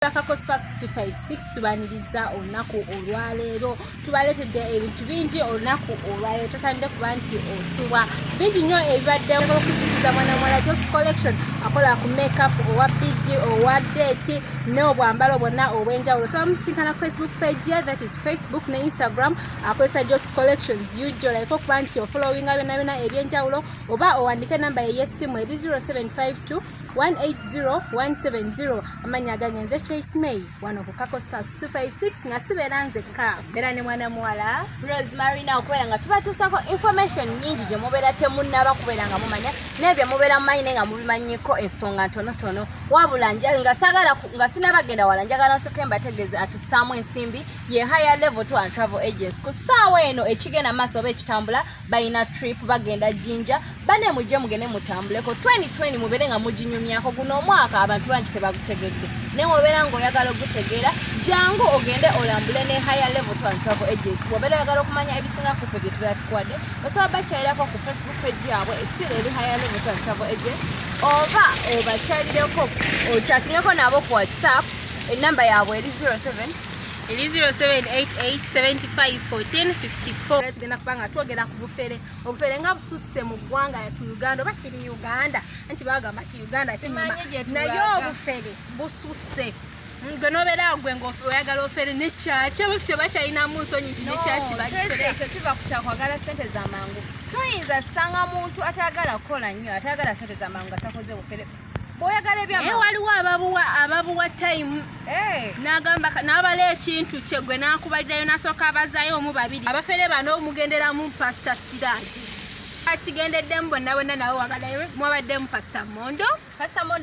Facts 256 tubaniriza olunaku olwaleero tubaletedde ebintu bingi olunaku olwaleero tosande kuba nti osubwa bingi nnyo ebibadde okutukiza mwana mwala Jokes Collection akola ku makeup owa bidi owa date n'obwambalo bwonna obw'enjawulo so musinkana Facebook page that is Facebook ne Instagram akozesa Jokes Collections usual like okuba nti ofollowinga byonna ebyenjawulo oba owandike namba y'essimu 0752 180170 amanya ganyenze Trace May wano ku Facts 256 nga siberanze ka bera ne mwana muwala Rosemary na okwera nga tuba tusako information nyingi je mubera temunaba kubera nga mumanya nebya mubera manyine nga mubimanyiko ensonga ntono wabula nga sagala nga sinabagenda wala njagala sokemba tegeze atusamu ensimbi ye higher level to and travel agents ku sawa eno ekigenda maso be kitambula bayina trip bagenda Jinja bane muje mugene mutambule ko 2020 mubere nga mujinyumyako guno omwaka abantu bangi tebagutegedde ne wobera ngo oyagala gutegera jangu ogende olambule ne higher level to and travel agents wobera oyagala okumanya ebisinga ku febye tubyatukwade basaba bakyalirako ku Facebook page yabwe still eri higher level to and travel agents oba bakyalireko ochatingako nabo ku WhatsApp enamba yabwe eri 0788751454 tugenda kubanga twogera ku bufere obufere nga bususse mu ggwanga yatu Uganda oba kiri Uganda anti bagamba ki Uganda naye obufere bususse ngonobera gwe ngofe oyagala ofere ne chache bukyo bakyalina mu nsonyi nti ne chache bakifere ekyo kiva ku kyakwagala sente za mangu toyinza sanga muntu atagala kola nnyo atagala sente za mangu atakoze bufere boyagala ebyama waliwo ababuwa time nagamba nabale ekintu kyegwe nakubalirayo nasooka abazaayo omu babiri abafere bano omugendera mu Pastor Siraji akigendedde mbonna bonna nawe wabalayo mwabadde mu Pr.Mondo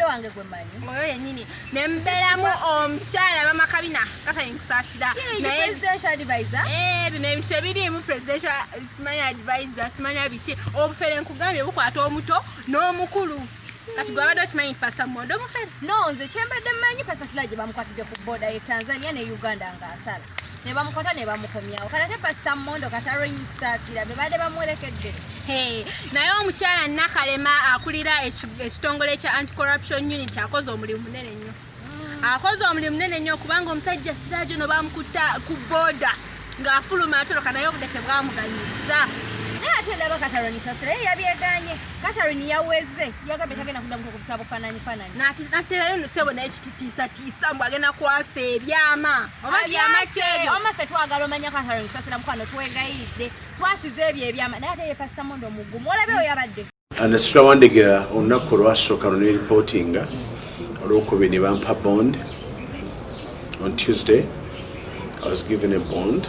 wange gwe manyi oyo yennyini nemberamu omukyala bamakabina Kusasira naye presidential advisor bino ebintu ebirimu presidential advisor simanya biki obufere nkugambye bukwata omuto n'omukulu kati gwe abadde okimanyi Pr.Mondo obufere no nze kyembadde mmanyi Pastor Siraji bamukwatidde ku border ye Tanzania ne Uganda ng'asala ne bamukwata ne bamukomyawo kalate Pr.Mondo Kataronyi Kusasira be badde bamwerekedde naye omukyala Nakalema akulira ekitongole kya anti-corruption unit akoze omulimu munene nnyo kubanga omusajja Siraji no bamukutta ku border ng'afuluma atoloka naye obudde tebwamuganyiza ate ndaba Kataronyi Kusasira yabyeganye Kataronyi yaweze yagambye tagenda kuddamu kubisaba bufaananyi naterayo sebo naye kitutiisa mbu agenda kwasa ebyama oba byama kyeyo omaffe twagala omanya Kataronyi Kusasira mukwano twegayiridde twasize ebyo ebyama naye ate ye Pr.Mondo mugumu olabeewo yabadde anasitula wandegera olunaku olwasooka luno reportinga olwokubiri ne bampa bond on Tuesday I was given a bond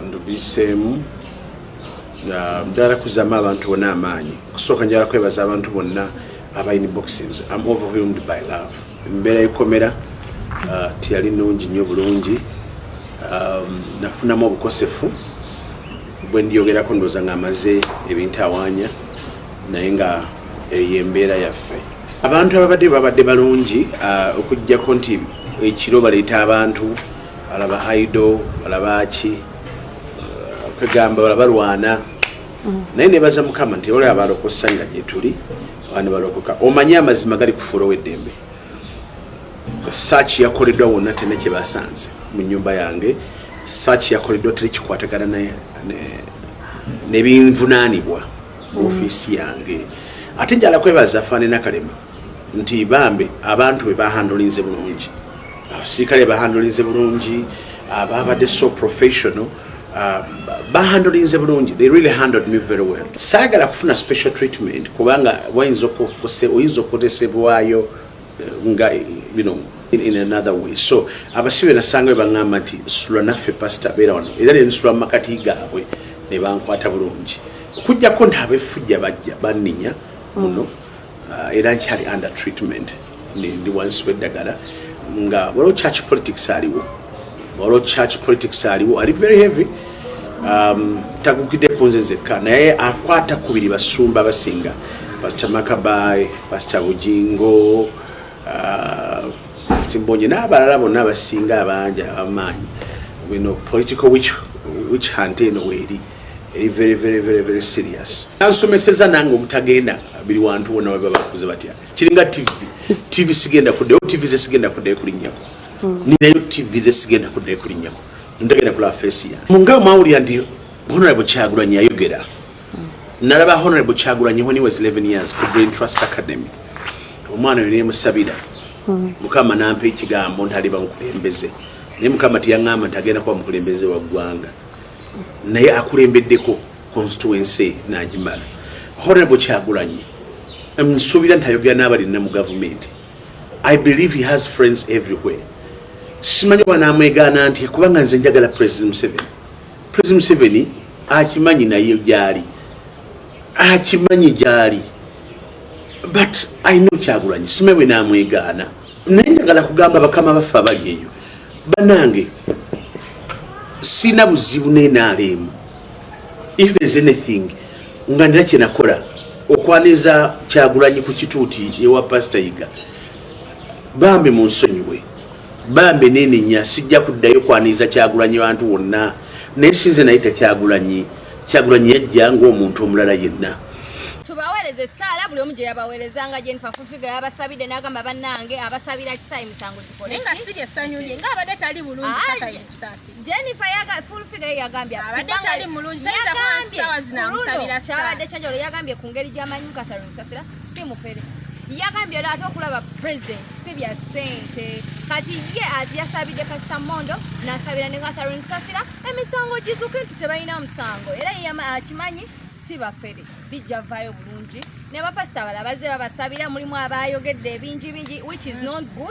ndubiseemu ndala kuzama abantu bonna amaanyi kusooka njala kwebaza abantu bonna abayini boxings I'm overwhelmed by love embeera y'ekomera tiyali nnungi nnyo bulungi nafunamu obukosefu bwe ndyogerako ndowooza ng'amaze ebintu awaanya naye nga eyo embeera yaffe abantu babadde balungi okuggyako nti ekiro baleeta abantu balaba idol balaba ki kwegamba balwana naye nebaza Mukama nti olwo abalokosa nga gye tuli abantu balokoka omanyi amazima gali kufuula ow'eddembe search yakoleddwa wonna tena kye basanze mu nnyumba yange search yakoleddwa teri kikwatagana n'ebinvunaanibwa mu ofiisi yange ate njala kwebaza Fane Nakalema nti bambe abantu be bahandolinze bulungi abasirikale bahandolinze bulungi ababadde so professional bahandolinze bulungi they really handled me very well saagala kufuna special treatment kubanga oyinza okukozesebwayo nga in another way so abasibe nasanga baŋŋamba nti sula naffe pastor beera wano era nensula mu makati gaabwe ne bankwata bulungi okujjako nabefujja bajja banninya muno era nkyali under treatment ndi wansibwa eddagala nga waliwo church politics aliwo ali very heavy tagukiddepo nze nzekka naye akwata kubiri basumba basinga Pastor Makabai Pastor Bujingo Timbonye n'abalala bonna abasinga abangi amaanyi political which hunt eno weeri very serious nansomeseza nange omutagenda biri wantu wonna we babakuze batya kiringa TV TV sigenda kudde TV ze sigenda kudde kulinnyako ninayo TV ze sigenda kudde kulinnyako ndagenda kula face ya munga mawuli andi Honorable Kyagulanyi ayogera nalaba Honorable Kyagulanyi when he was 11 years ku Brain Trust Academy omwana yone musabira mukama nampe ekigambo ntali bamukulembeze ne mukama tiyangamba ntagenda kwa mukulembeze wa ggwanga naye akulembeddeko constituency najimala Honorable Kyagulanyi msubira ntayogera n'abali mu government. I believe he has friends everywhere. Simanyi wanamwegana nti kubanga nze njagala President Museveni. President Museveni akimanyi naye gyali. Akimanyi gyali. But I know Kyagulanyi simanyi namwegana. Naye njagala kugamba bakama bafa abali eyo. Banange sina buzibu n'enaalemu. If there's anything nga ndira kye nakola okwaniza Kyagulanyi ku kituuti ewa Pastor Yiga bambe mu nsonyiwe bambe nenenya sijja kuddayo kwaniza Kyagulanyi bantu wonna naye sinze nayita Kyagulanyi yajja ng'omuntu omulala yenna tubaweereze essaala buli omu gye yabaweerezanga Jennifer Fufiga yabasabidde n'agamba bannange abasabira kisayi misango tukole nga siri essanyu lye ng'abadde tali bulungi kata Kusasira Jennifer Fufiga yagambye abadde tali mulungi kyabadde kyanjalo yagambye ku ngeri gy'amanyi Catherine Kusasira si mupere yagambye ate okulaba president si bya ssente kati ye yasabidde Pr.Mondo n'asabira ne Catherine Kusasira emisango gizuke nti tebalina musango era ye akimanyi si bafere bijja vayo bulungi ne bapasita abala bazze babasabira mulimu abayogedde bingi which is not good.